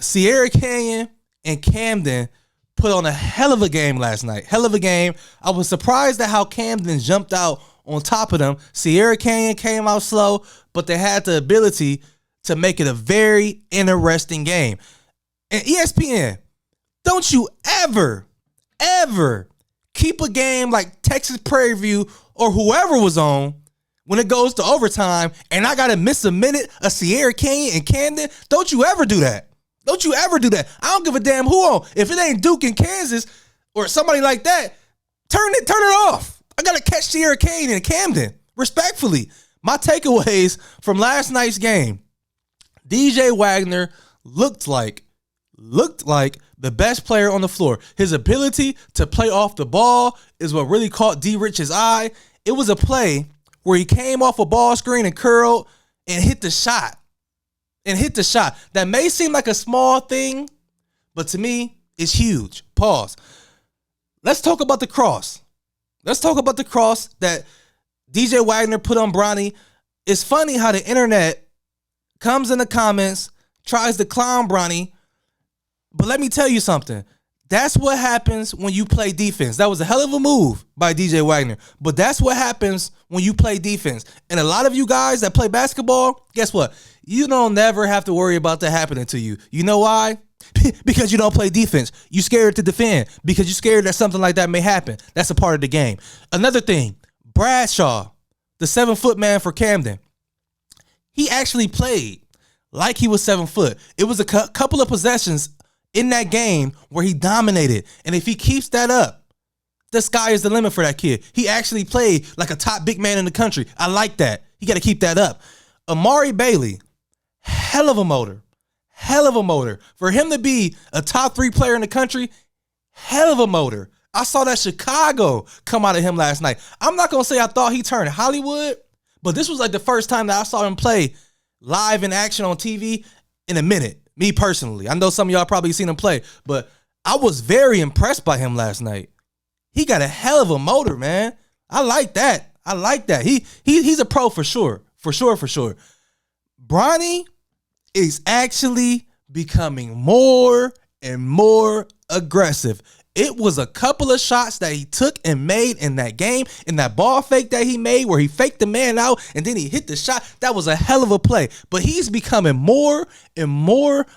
Sierra Canyon and Camden put on a hell of a game last night. Hell of a game. I was surprised at how Camden jumped out on top of them. Sierra Canyon came out slow, but they had the ability to make it a very interesting game. And ESPN, don't you ever keep a game like Texas Prairie View or whoever was on when it goes to overtime and I got to miss a minute of Sierra Canyon and Camden. Don't you ever do that. Don't you ever do that. I don't give a damn who on. If it ain't Duke in Kansas or somebody like that, turn it off. I got to catch Sierra Canyon and Camden. Respectfully, my takeaways from last night's game, DJ Wagner looked like the best player on the floor. His ability to play off the ball is what really caught D. Rich's eye. It was a play where he came off a ball screen and curled and hit the shot. That may seem like a small thing, but to me, it's huge. Pause. Let's talk about the cross. That DJ Wagner put on Bronny. It's funny how the internet comes in the comments, tries to clown Bronny, but let me tell you something. That's what happens when you play defense. That was a hell of a move by DJ Wagner, but that's what happens when you play defense. And a lot of you guys that play basketball, guess what? You don't never have to worry about that happening to you. You know why? Because you don't play defense. You're scared to defend because you're scared that something like that may happen. That's a part of the game. Another thing, Bradshaw, the 7-foot man for Camden, he actually played like he was 7 foot. It was a couple of possessions in that game where he dominated. And if he keeps that up, the sky is the limit for that kid. He actually played like a top big man in the country. I like that. He got to keep that up. Amari Bailey, hell of a motor. For him to be a top 3 player in the country, hell of a motor. I saw that Chicago come out of him last night. I'm not going to say I thought he turned Hollywood, but this was like the first time that I saw him play live in action on TV in a minute. Me personally. I know some of y'all probably seen him play, but I was very impressed by him last night. He got a hell of a motor, man. I like that. He's a pro for sure. For sure. Bronny is actually becoming more and more aggressive. It was a couple of shots that he took and made in that game, in that ball fake that he made where he faked the man out and then he hit the shot. That was a hell of a play. But he's becoming more and more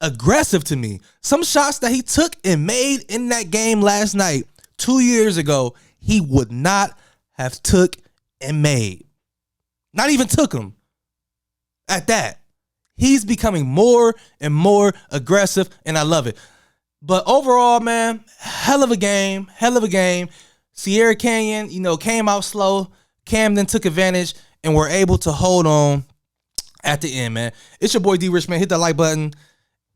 aggressive to me. Some shots that he took and made in that game last night, 2 years ago, he would not have took and made. Not even took him at that. He's becoming more and more aggressive, and I love it. But overall, man, hell of a game. Sierra Canyon, came out slow. Camden took advantage and were able to hold on at the end, man. It's your boy D Rich, man. Hit that like button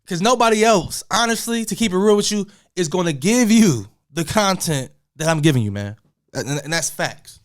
because nobody else, honestly, to keep it real with you, is going to give you the content that I'm giving you, man. And that's facts.